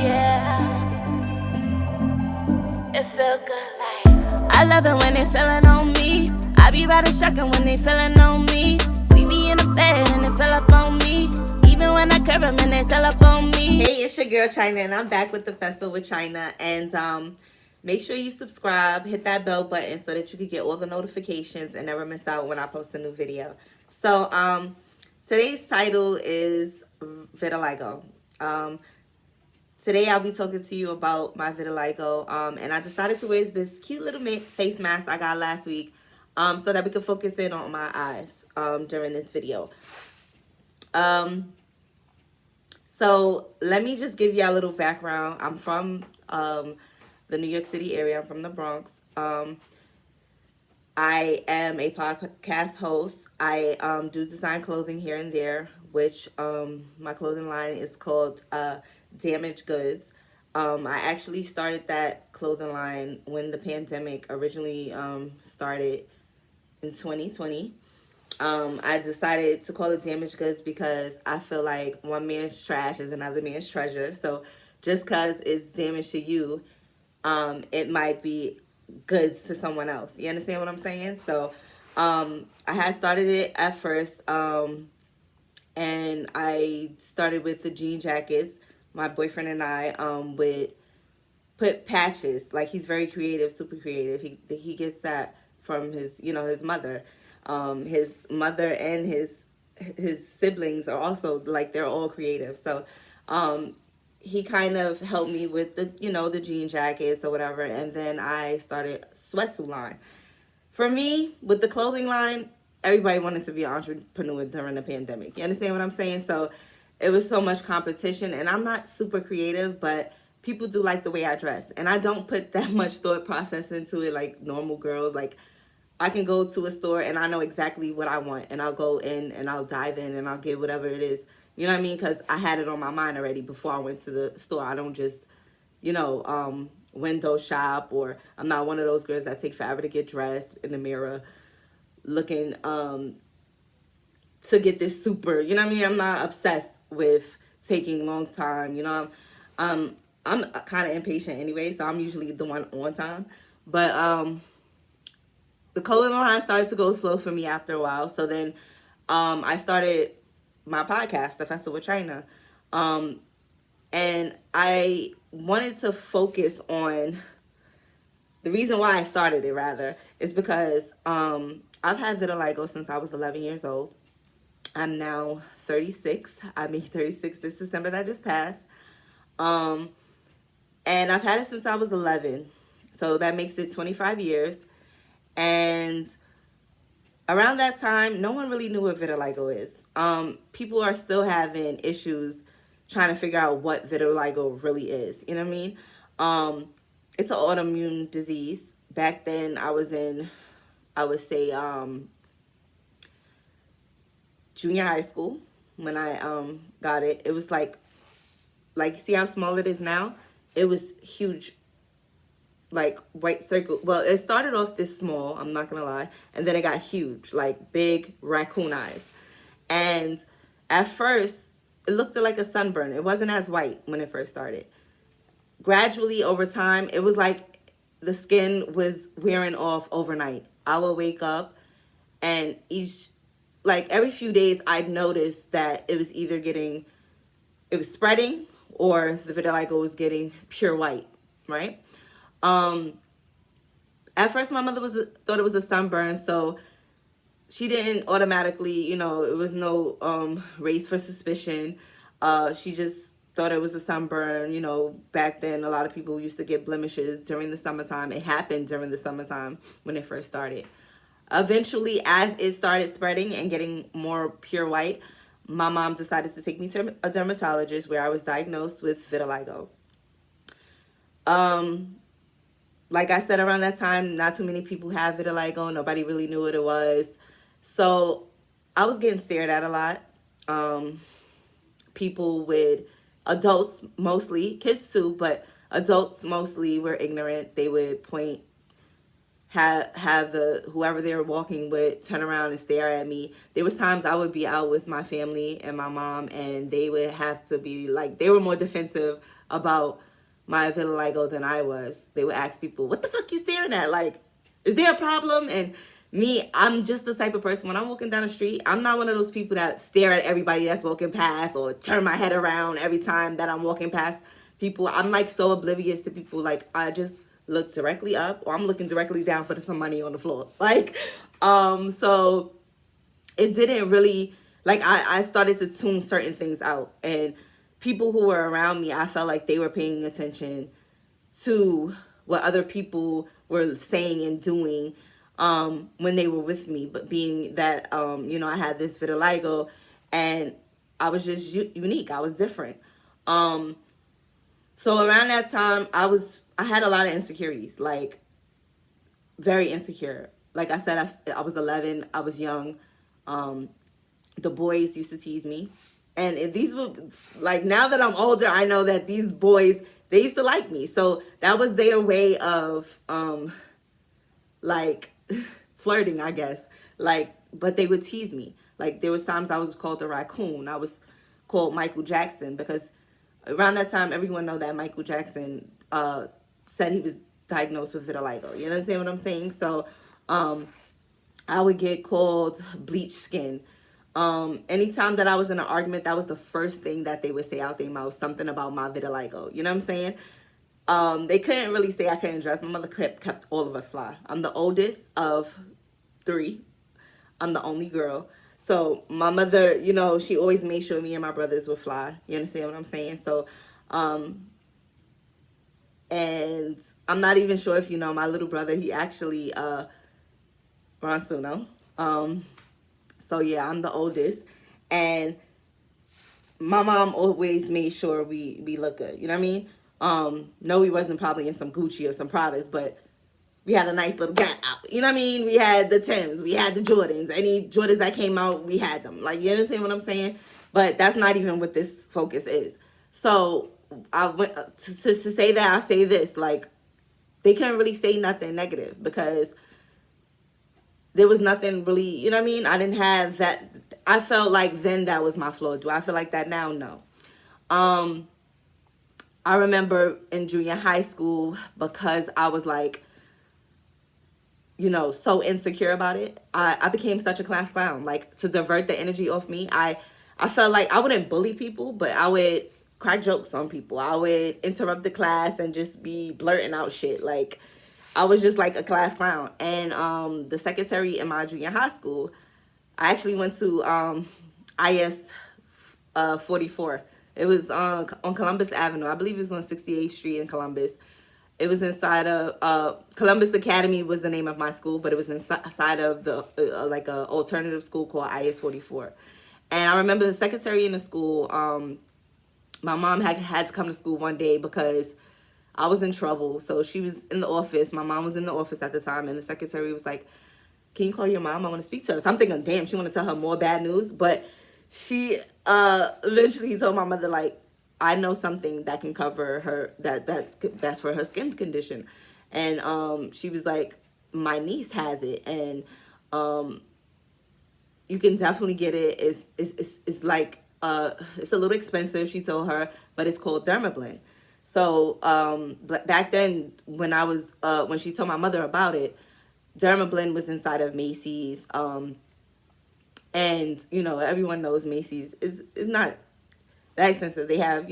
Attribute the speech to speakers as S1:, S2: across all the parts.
S1: Yeah, it felt good like. I love it when they feelin' on me. I be riding shotgun when they feelin' on me. We be in the bed and they feel up on me. Even when I curve them and they still up on me. Hey, it's your girl Chyna, and I'm back with the Festival with Chyna. And make sure you subscribe, hit that bell button so that you can get all the notifications and never miss out when I post a new video. So today's title is Vitiligo. Today I'll be talking to you about my vitiligo, and I decided to wear this cute little face mask I got last week, so that we can focus in on my eyes during this video. So let me just give you a little background. I'm from the New York City area. I'm from the Bronx. I am a podcast host. I do design clothing here and there, which my clothing line is called Damaged Goods. I actually started that clothing line when the pandemic originally started in 2020. I decided to call it Damaged Goods because I feel like one man's trash is another man's treasure. So just because it's damaged to you, it might be goods to someone else. You understand what I'm saying? So I had started it at first, and I started with the jean jackets. My boyfriend and I would put patches. Like, he's very creative, super creative. He gets that from his mother. His mother and his siblings are also, like, they're all creative. So he kind of helped me with the jean jackets or whatever, and then I started sweatsuit line. For me, with the clothing line, everybody wanted to be an entrepreneur during the pandemic. You understand what I'm saying? So it was so much competition, and I'm not super creative, but people do like the way I dress, and I don't put that much thought process into it like normal girls. Like, I can go to a store and I know exactly what I want, and I'll go in and I'll dive in and I'll get whatever it is. You know what I mean? Because I had it on my mind already before I went to the store. I don't just, window shop, or I'm not one of those girls that take forever to get dressed in the mirror looking to get this super, you know what I mean? I'm not obsessed with taking long time. I'm kind of impatient anyway, so I'm usually the one on time. But the clothing line started to go slow for me after a while. So then I started my podcast, The Festival with Chyna. And I wanted to focus on, the reason why I started it, rather, is because I've had vitiligo since I was 11 years old. I'm now 36. I made 36 this December that just passed. And I've had it since I was 11. So that makes it 25 years. And around that time, no one really knew what vitiligo is. People are still having issues trying to figure out what vitiligo really is. You know what I mean? It's an autoimmune disease. Back then, I was in, I would say, junior high school when I got it. It was like you see how small it is now? It was huge, like white circle. Well, it started off this small, I'm not gonna lie, and then it got huge, like big raccoon eyes. And at first, it looked like a sunburn. It wasn't as white when it first started. Gradually, over time, it was like the skin was wearing off overnight. I would wake up, and every few days, I'd notice that it was either it was spreading, or the vitiligo was getting pure white, right? At first, my mother thought it was a sunburn, so she didn't automatically, it was no raise for suspicion. She just thought it was a sunburn. Back then, a lot of people used to get blemishes during the summertime. It happened during the summertime when it first started. Eventually, as it started spreading and getting more pure white, my mom decided to take me to a dermatologist, where I was diagnosed with vitiligo. Like I said, around that time, not too many people have vitiligo. Nobody really knew what it was. So I was getting stared at a lot. Adults mostly, kids too, but adults mostly were ignorant. They would point have the whoever they were walking with turn around and stare at me. There was times I would be out with my family and my mom, and they would have to be like, they were more defensive about my vitiligo than I was. They would ask people, "What the fuck you staring at? Like, is there a problem?" And me, I'm just the type of person, when I'm walking down the street, I'm not one of those people that stare at everybody that's walking past or turn my head around every time that I'm walking past people. I'm like so oblivious to people. Like, I just look directly up, or I'm looking directly down for some money on the floor. Like, so it didn't really, like, I started to tune certain things out, and people who were around me, I felt like they were paying attention to what other people were saying and doing when they were with me. But being that, I had this vitiligo, and I was just unique. I was different. So around that time, I had a lot of insecurities, like, very insecure. Like I said, I was 11. I was young. The boys used to tease me. And these were, like, now that I'm older, I know that these boys, they used to like me. So that was their way of, like, flirting, I guess. Like, but they would tease me. Like, there was times I was called a raccoon. I was called Michael Jackson, because around that time, everyone know that Michael Jackson said he was diagnosed with vitiligo. You understand what I'm saying? So I would get called bleach skin. Anytime that I was in an argument, that was the first thing that they would say out their mouth, something about my vitiligo. You know what I'm saying? They couldn't really say I couldn't dress. My mother kept all of us fly. I'm the oldest of 3. I'm the only girl. So my mother, she always made sure me and my brothers would fly. You understand what I'm saying? So, and I'm not even sure if you know, my little brother, he actually, Ronsuno. So yeah, I'm the oldest. And my mom always made sure we look good. You know what I mean? No, we wasn't probably in some Gucci or some Pradas, but we had a nice little Gap out. You know what I mean? We had the Timbs. We had the Jordans. Any Jordans that came out, we had them. Like, you understand what I'm saying? But that's not even what this focus is. So I went to say that, I say this. Like, they couldn't really say nothing negative, because there was nothing really, you know what I mean? I didn't have that. I felt like then that was my flaw. Do I feel like that now? No. I remember in junior high school, because I was like, so insecure about it, I became such a class clown. Like, to divert the energy off me, I felt like I wouldn't bully people, but I would crack jokes on people. I would interrupt the class and just be blurting out shit. Like, I was just like a class clown. And the secretary in my junior high school, I actually went to IS 44. It was on Columbus Avenue. I believe it was on 68th Street in Columbus. It was inside of Columbus Academy was the name of my school, but it was inside of the like a alternative school called IS 44. And I remember the secretary in the school. My mom had to come to school one day because I was in trouble. So she was in the office. My mom was in the office at the time, and the secretary was like, "Can you call your mom? I want to speak to her." So I'm thinking, damn, she want to tell her more bad news. But she eventually told my mother, like, I know something that can cover her, that's for her skin condition. And she was like, my niece has it, and you can definitely get it. It's like it's a little expensive, she told her, but it's called Dermablend. So back then, when I was when she told my mother about it, Dermablend was inside of Macy's, and everyone knows Macy's is not that expensive. They have,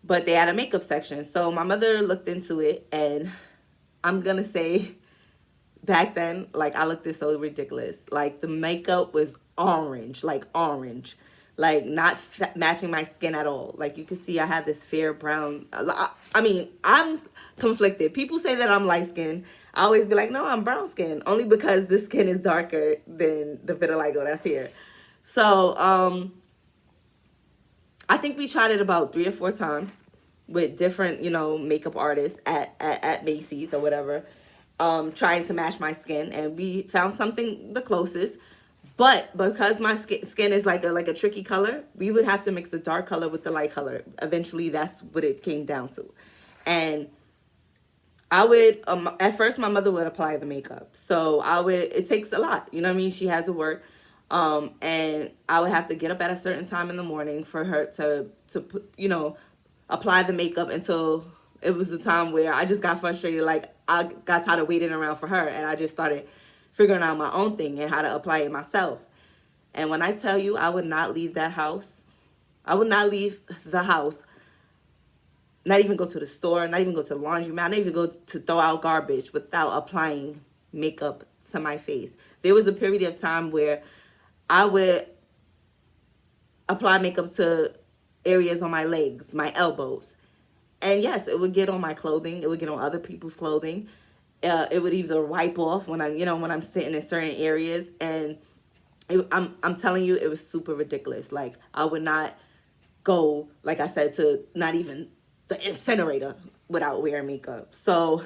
S1: but they had a makeup section. So my mother looked into it, and I'm gonna say back then, like, I looked this so ridiculous. Like, the makeup was orange, like not matching my skin at all. Like, you could see I have this fair brown. I mean, I'm conflicted. People say that I'm light skinned. I always be like, no, I'm brown skin, only because the skin is darker than the vitiligo that's here. So I think we tried it about 3 or 4 times with different, makeup artists at Macy's or whatever, trying to match my skin, and we found something the closest. But because my skin is like a tricky color, we would have to mix the dark color with the light color. Eventually, that's what it came down to. And I would at first my mother would apply the makeup. So I would it takes a lot. You know what I mean? She has to work. And I would have to get up at a certain time in the morning for her to put, apply the makeup until it was the time where I just got frustrated. Like I got tired of waiting around for her, and I just started figuring out my own thing and how to apply it myself. And when I tell you I would not leave that house, I would not leave the house, not even go to the store, not even go to the laundromat, not even go to throw out garbage without applying makeup to my face. There was a period of time where I would apply makeup to areas on my legs, my elbows. And yes, it would get on my clothing. It would get on other people's clothing. It would either wipe off when I'm sitting in certain areas. And I'm telling you, it was super ridiculous. Like I would not go, like I said, to not even the incinerator without wearing makeup. So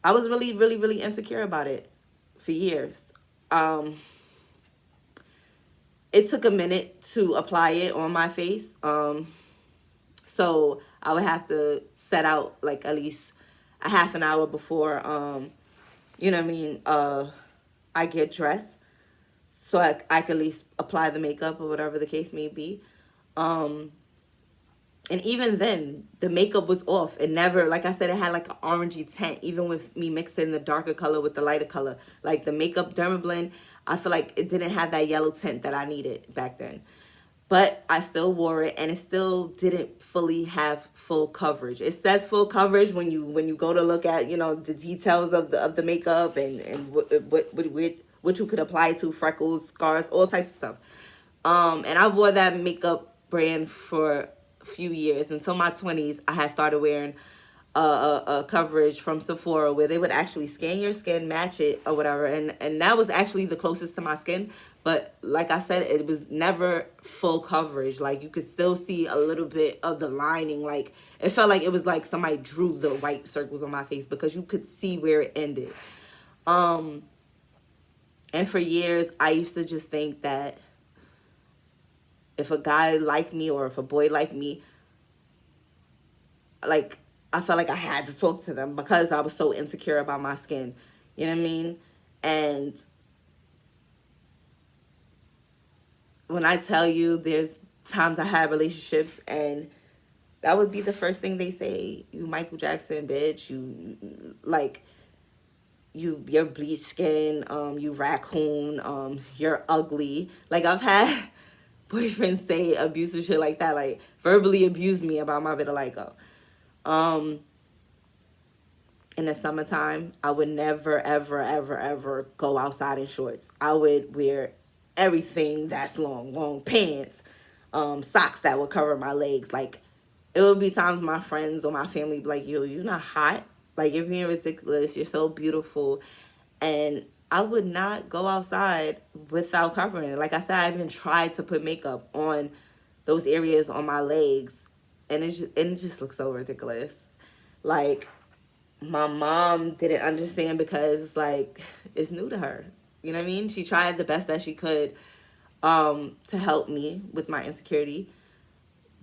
S1: I was really, really, really insecure about it for years. It took a minute to apply it on my face. So I would have to set out like at least a half an hour before, you know what I mean, I get dressed. So I could at least apply the makeup or whatever the case may be. And even then, the makeup was off. It never, like I said, it had like an orangey tint, even with me mixing the darker color with the lighter color. Like the makeup Dermablend, I feel like it didn't have that yellow tint that I needed back then. But I still wore it, and it still didn't fully have full coverage. It says full coverage when you go to look at, the details of the makeup and what you could apply to freckles, scars, all types of stuff. And I wore that makeup brand for a few years until my 20s. I had started wearing a coverage from Sephora where they would actually scan your skin, match it or whatever, and that was actually the closest to my skin. But like I said, it was never full coverage. Like you could still see a little bit of the lining. Like it felt like it was like somebody drew the white circles on my face because you could see where it ended. And for years I used to just think that if a guy liked me or if a boy liked me, like I felt like I had to talk to them because I was so insecure about my skin. You know what I mean? And when I tell you, there's times I had relationships and that would be the first thing they say. You Michael Jackson, bitch. You're bleached skin, you raccoon, you're ugly. Like I've had boyfriends say abusive shit like that, like verbally abuse me about my vitiligo. In the summertime, I would never, ever, ever, ever go outside in shorts. I would wear everything that's long pants, socks that would cover my legs. Like, it would be times my friends or my family would be like, yo, you're not hot. Like, you're being ridiculous. You're so beautiful. And I would not go outside without covering it. Like I said, I even tried to put makeup on those areas on my legs. And it just looks so ridiculous. Like, my mom didn't understand because, like, it's new to her. You know what I mean? She tried the best that she could to help me with my insecurity.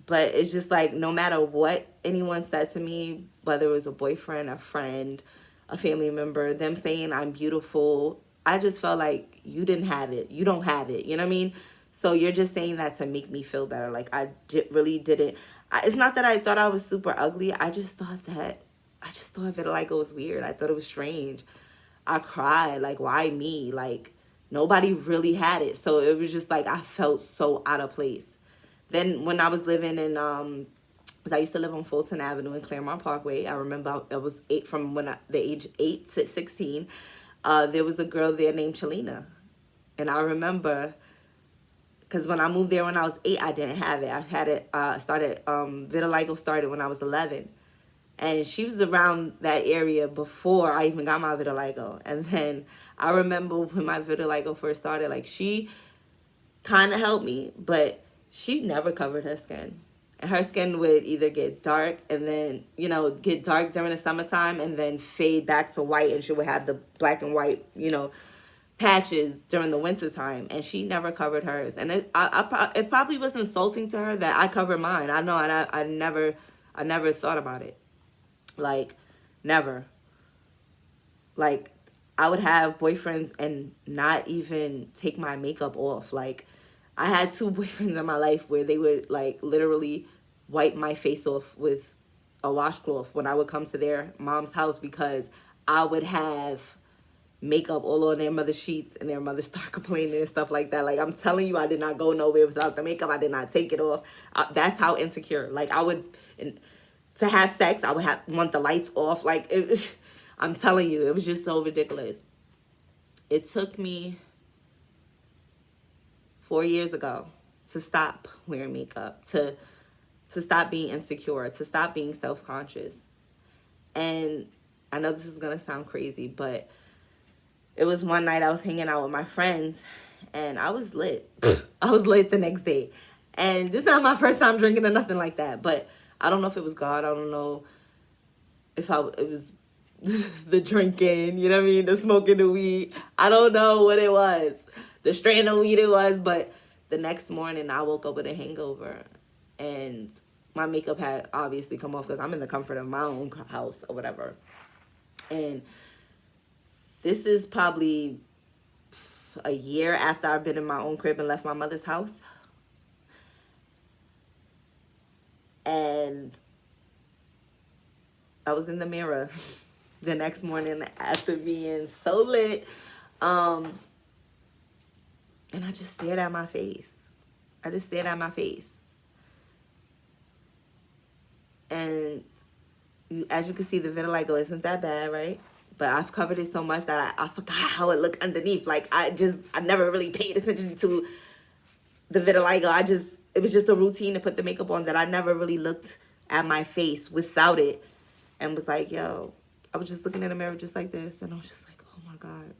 S1: But it's just like no matter what anyone said to me, whether it was a boyfriend, a friend, a family member, them saying I'm beautiful, I just felt like you didn't have it. You don't have it. You know what I mean? So you're just saying that to make me feel better. Like really didn't. It's not that I thought I was super ugly. I just thought vitiligo was weird. I thought it was strange. I cried. Like, why me? Like, nobody really had it. So it was just like I felt so out of place. Then when I was living in, because I used to live on Fulton Avenue in Claremont Parkway. I remember I was the age 8 to 16. There was a girl there named Chyna. And I remember, because when I moved there when I was 8, I didn't have it. I had it, vitiligo started when I was 11. And she was around that area before I even got my vitiligo. And then I remember when my vitiligo first started, like, she kind of helped me, but she never covered her skin. And her skin would either get dark and then, get dark during the summertime and then fade back to white. And she would have the black and white, patches during the winter time. And she never covered hers. And it probably was insulting to her that I covered mine. I know, and I never thought about it. Like, Never. Like, I would have boyfriends and not even take my makeup off. Like, I had two boyfriends in my life where they would, like, literally wipe my face off with a washcloth when I would come to their mom's house because I would have makeup all on their mother's sheets and their mother start complaining and stuff like that. Like, I'm telling you, I did not go nowhere without the makeup. I did not take it off. That's how insecure. Like, I would, to have sex, I would want the lights off. Like, I'm telling you, it was just so ridiculous. It took me 4 years ago to stop wearing makeup, to stop being insecure, to stop being self-conscious. And I know this is going to sound crazy, but it was one night I was hanging out with my friends, and I was lit. I was lit the next day. And this is not my first time drinking or nothing like that, but I don't know if it was God. I don't know if it was the drinking, you know what I mean? The smoking the weed. I don't know what it was. The strain of weed it was, but the next morning I woke up with a hangover, and my makeup had obviously come off because I'm in the comfort of my own house or whatever. And this is probably a year after I've been in my own crib and left my mother's house. And I was in the mirror the next morning after being so lit. And I just stared at my face. I just stared at my face. And as you can see, the vitiligo isn't that bad, right? But I've covered it so much that I forgot how it looked underneath. Like, I never really paid attention to the vitiligo. It was just a routine to put the makeup on that I never really looked at my face without it and was like, yo, I was just looking in the mirror just like this. And I was just like, oh my God,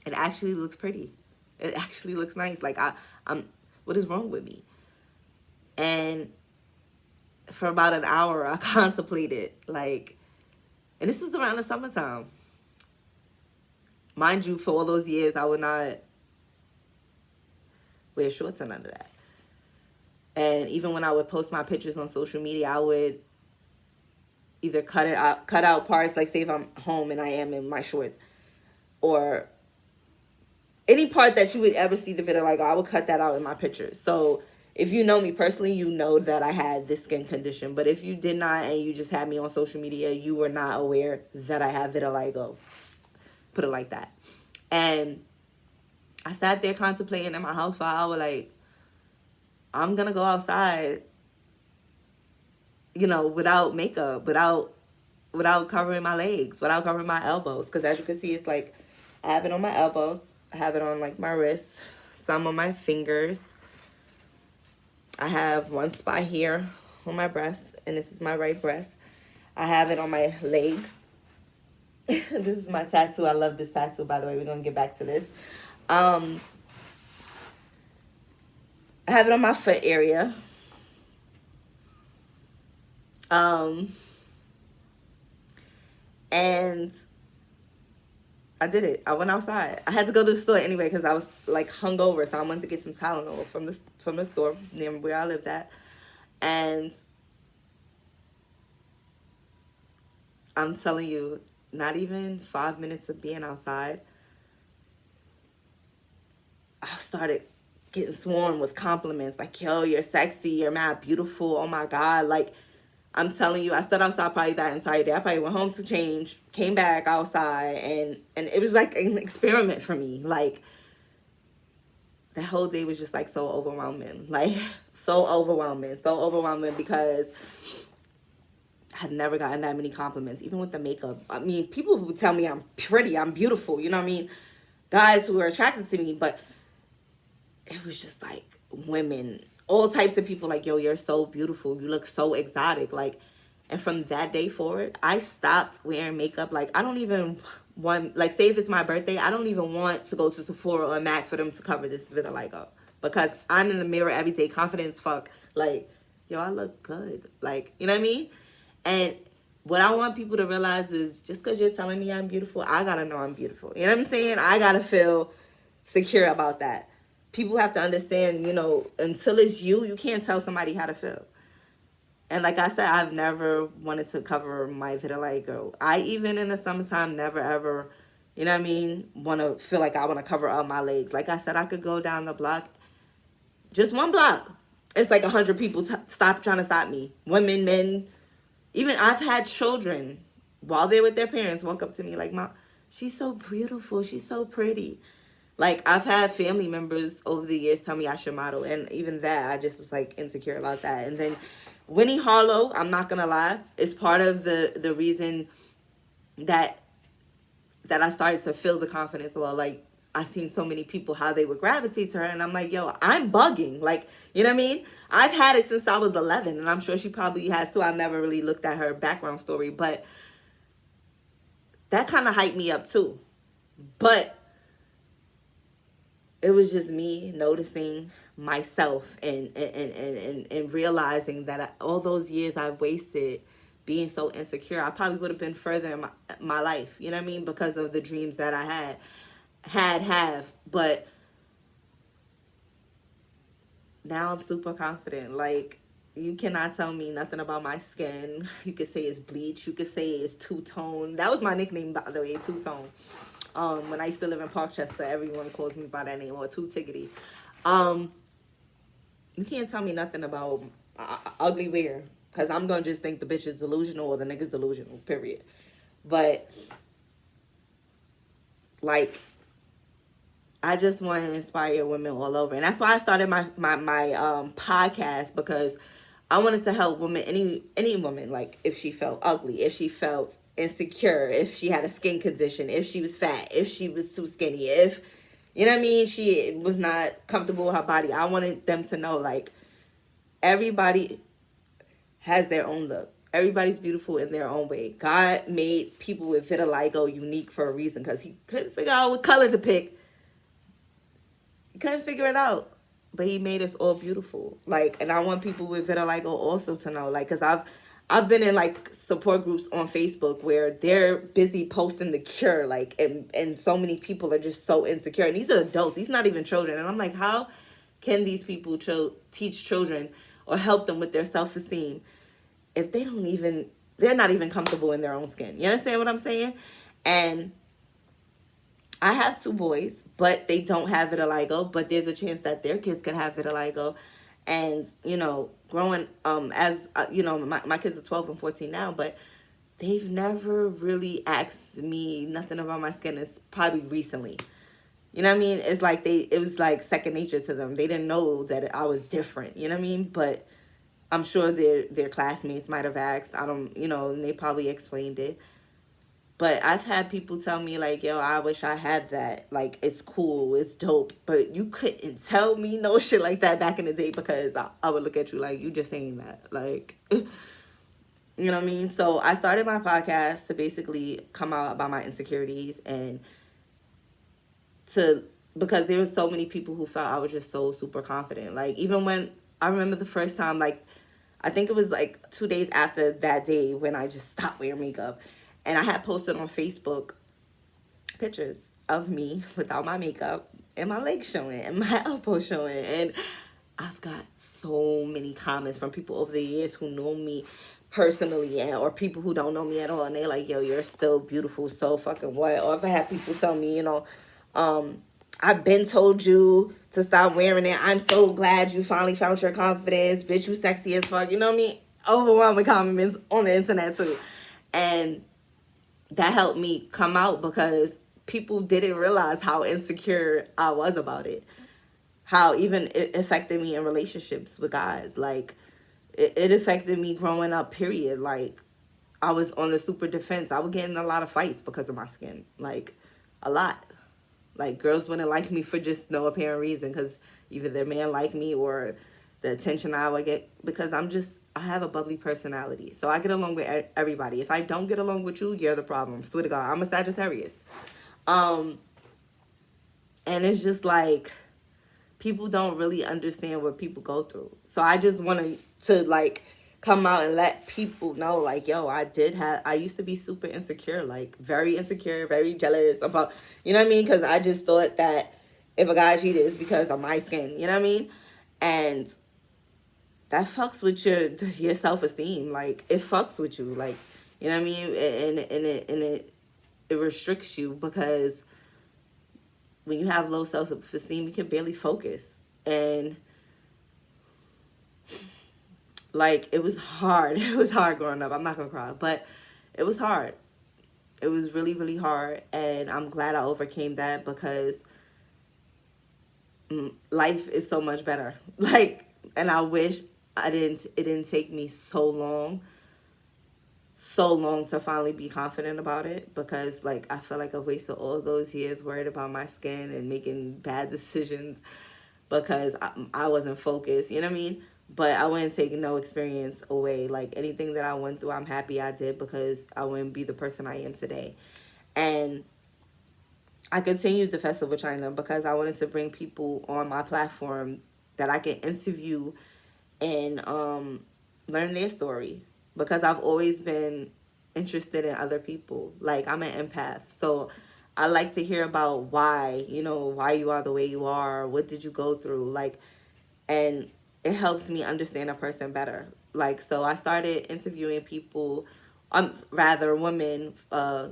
S1: it actually looks pretty. It actually looks nice. Like, what is wrong with me? And for about an hour, I contemplated, like, and this is around the summertime. Mind you, for all those years, I would not wear shorts or none of that. And even when I would post my pictures on social media, I would either cut out parts, like say if I'm home and I am in my shorts, or any part that you would ever see the vitiligo, I would cut that out in my pictures. So if you know me personally, you know that I had this skin condition. But if you did not and you just had me on social media, you were not aware that I had vitiligo. Put it like that. And I sat there contemplating in my house for an hour, like, I'm going to go outside, you know, without makeup, without covering my legs, without covering my elbows. Because as you can see, it's like, I have it on my elbows. I have it on, like, my wrists, some on my fingers. I have one spot here on my breast, and this is my right breast. I have it on my legs. This is my tattoo. I love this tattoo, by the way. We're going to get back to this. I have it on my foot area. And I did it. I went outside. I had to go to the store anyway because I was like hungover, so I wanted to get some Tylenol from the store near where I lived at. And I'm telling you, not even 5 minutes of being outside, I started getting swarmed with compliments like, yo, you're sexy, you're mad beautiful, oh my God. Like, I'm telling you, I stood outside probably that entire day. I probably went home to change, came back outside, and it was like an experiment for me. Like, that whole day was just like so overwhelming. Like, so overwhelming because I had never gotten that many compliments, even with the makeup. I mean, people who tell me I'm pretty, I'm beautiful, you know what I mean? Guys who are attracted to me, but it was just like women, all types of people like, yo, you're so beautiful. You look so exotic. Like, and from that day forward, I stopped wearing makeup. Like, I don't even want, like, say if it's my birthday, I don't even want to go to Sephora or MAC for them to cover this vitiligo. Because I'm in the mirror every day, confident as fuck. Like, yo, I look good. Like, you know what I mean? And what I want people to realize is just because you're telling me I'm beautiful, I got to know I'm beautiful. You know what I'm saying? I got to feel secure about that. People have to understand, you know, until it's you, you can't tell somebody how to feel. And like I said, I've never wanted to cover my vitiligo. I even in the summertime never ever, you know what I mean, want to feel like I want to cover up my legs. Like I said, I could go down the block, just one block. It's like 100 people stop trying to stop me. Women, men, even I've had children while they're with their parents walk up to me like, "Mom, she's so beautiful. She's so pretty." Like I've had family members over the years tell me I should model, and even that I just was like insecure about that. And then Winnie Harlow, I'm not gonna lie, is part of the reason that I started to feel the confidence. Well, like I seen so many people how they would gravitate to her, and I'm like, yo, I'm bugging. Like, you know what I mean? I've had it since I was 11, and I'm sure she probably has too. I've never really looked at her background story, but that kind of hyped me up too. But it was just me noticing myself and realizing that all those years I've wasted being so insecure, I probably would have been further in my life, you know what I mean, because of the dreams that I have. But now I'm super confident. Like, you cannot tell me nothing about my skin. You could say it's bleach. You could say it's two-tone. That was my nickname, by the way, two-tone. When I used to live in Parkchester, everyone calls me by that name, or Two Tiggity. You can't tell me nothing about ugly wear, because I'm going to just think the bitch is delusional or the nigga's delusional, period. But, like, I just want to inspire women all over. And that's why I started my podcast, because I wanted to help women, any woman, like if she felt ugly, if she felt insecure, if she had a skin condition, if she was fat, if she was too skinny, if, you know what I mean, she was not comfortable with her body. I wanted them to know, like, everybody has their own look. Everybody's beautiful in their own way. God made people with vitiligo unique for a reason, because he couldn't figure out what color to pick. He couldn't figure it out. But he made us all beautiful. Like, and I want people with vitiligo also to know, like, because I've been in like support groups on Facebook where they're busy posting the cure, like, and so many people are just so insecure. And these are adults, these not even children. And I'm like, how can these people teach children or help them with their self-esteem if they're not even comfortable in their own skin? You understand what I'm saying? And I have 2 boys, but they don't have vitiligo, but there's a chance that their kids could have vitiligo. And, you know, growing, as, you know, my kids are 12 and 14 now, but they've never really asked me nothing about my skin. It's probably recently. You know what I mean? It's like it was like second nature to them. They didn't know that I was different, you know what I mean? But I'm sure their classmates might have asked. I don't, you know, and they probably explained it. But I've had people tell me, like, yo, I wish I had that. Like, it's cool, it's dope. But you couldn't tell me no shit like that back in the day, because I would look at you like, you just saying that. Like, you know what I mean? So I started my podcast to basically come out about my insecurities, and because there were so many people who felt I was just so super confident. Like, even when I remember the first time, like, I think it was like 2 days after that day when I just stopped wearing makeup. And I had posted on Facebook pictures of me without my makeup and my legs showing and my elbow showing. And I've got so many comments from people over the years who know me personally, or people who don't know me at all. And they're like, yo, you're still beautiful, so fucking what? Or if I had people tell me, you know, I've been told you to stop wearing it. I'm so glad you finally found your confidence. Bitch, you sexy as fuck. You know what I mean? Overwhelming compliments on the internet too. And that helped me come out, because people didn't realize how insecure I was about it. How even it affected me in relationships with guys. Like, it affected me growing up, period. Like, I was on the super defense. I would get in a lot of fights because of my skin. Like, a lot. Like, girls wouldn't like me for just no apparent reason, because either their man liked me or the attention I would get, because I have a bubbly personality. So I get along with everybody. If I don't get along with you, you're the problem. Swear to God, I'm a Sagittarius. And it's just like, people don't really understand what people go through. So I just want to like come out and let people know, like, yo, I used to be super insecure, like very insecure, very jealous about, you know what I mean? Because I just thought that if a guy cheated, it's because of my skin, you know what I mean? And that fucks with your self-esteem. Like, it fucks with you. Like, you know what I mean? And it restricts you, because when you have low self-esteem, you can barely focus. And like, it was hard. It was hard growing up. I'm not gonna cry, but it was hard. It was really, really hard. And I'm glad I overcame that, because life is so much better. Like, and I wish it didn't take me so long to finally be confident about it, because like, I feel like I wasted all those years worried about my skin and making bad decisions because I wasn't focused, you know what I mean? But I wouldn't take no experience away. Like, anything that I went through, I'm happy I did, because I wouldn't be the person I am today. And I continued the festival with Chyna because I wanted to bring people on my platform that I can interview and learn their story, because I've always been interested in other people. Like, I'm an empath, so I like to hear about why you are the way you are. What did you go through? Like, and it helps me understand a person better. Like, so I started interviewing people, rather women,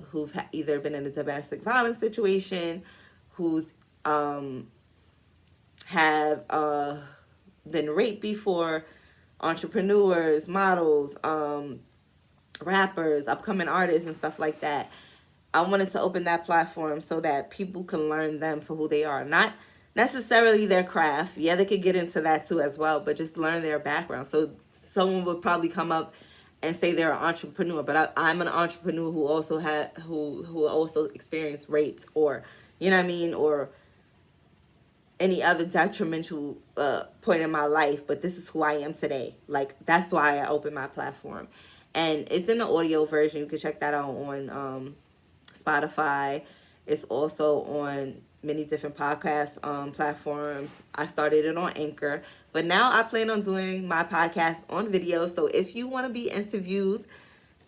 S1: who've either been in a domestic violence situation, who's have been raped before, entrepreneurs, models, rappers, upcoming artists, and stuff like that. I wanted to open that platform so that people can learn them for who they are. Not necessarily their craft. Yeah, they could get into that too as well, but just learn their background. So someone would probably come up and say they're an entrepreneur, but I'm an entrepreneur who also who also experienced rape, or, you know what I mean, or any other detrimental point in my life, but this is who I am today. Like, that's why I opened my platform. And it's in the audio version. You can check that out on Spotify. It's also on many different podcast platforms. I started it on Anchor, but now I plan on doing my podcast on video. So if you want to be interviewed,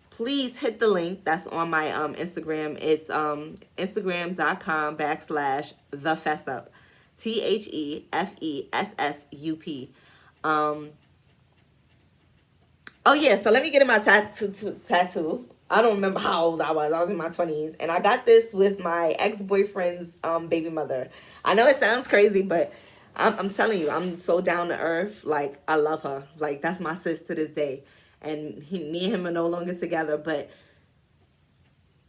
S1: please hit the link that's on my Instagram. It's Instagram.com/thefessup. THEFESSUP. Oh yeah, so let me get in my tattoo. I don't remember how old I was. I was in my 20s. And I got this with my ex-boyfriend's baby mother. I know it sounds crazy, but I'm telling you, I'm so down to earth. Like, I love her. Like, that's my sis to this day. And me and him are no longer together, but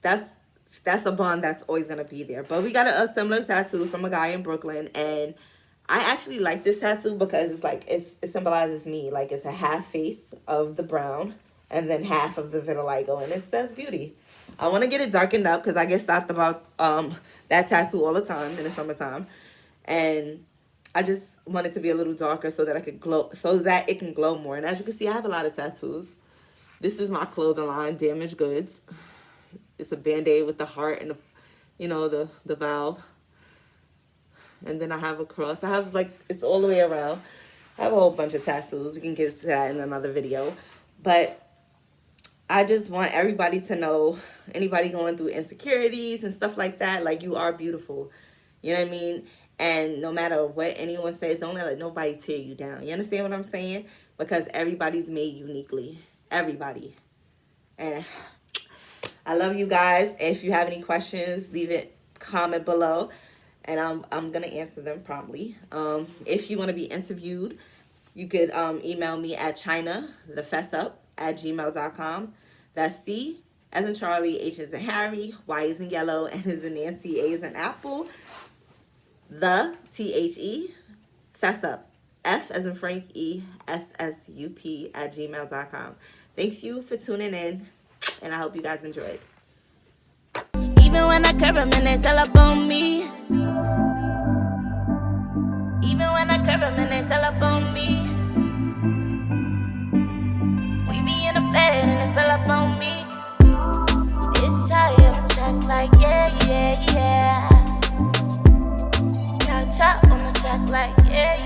S1: that's a bond that's always going to be there. But we got a similar tattoo from a guy in Brooklyn, and I actually like this tattoo because it's like, it symbolizes me. Like, it's a half face of the brown and then half of the vitiligo, and it says beauty. I want to get it darkened up because I get stopped about that tattoo all the time in the summertime, and I just want it to be a little darker so that I could glow, so that it can glow more. And as you can see, I have a lot of tattoos. This is my clothing line, Damaged Goods. It's a band-aid with the heart and the valve. And then I have a cross. I have, like, it's all the way around. I have a whole bunch of tattoos. We can get to that in another video. But I just want everybody to know, anybody going through insecurities and stuff like that, like, you are beautiful. You know what I mean? And no matter what anyone says, don't let nobody tear you down. You understand what I'm saying? Because everybody's made uniquely. Everybody. And I love you guys. If you have any questions, leave it, comment below, and I'm gonna answer them promptly. If you want to be interviewed, you could email me at ChynaTheFessup@gmail.com. That's C as in Charlie, H as in Harry, Y as in yellow, N as in Nancy, A as in apple. The THE Fessup, F as in Frank, ESSUP @gmail.com. Thanks you for tuning in, and I hope you guys enjoyed.
S2: Even when I curve them and they still up on me. Even when I curve them and they still up on me. We be in the bed and they still up on me. It's shy on the track like yeah. Chop on the track like yeah.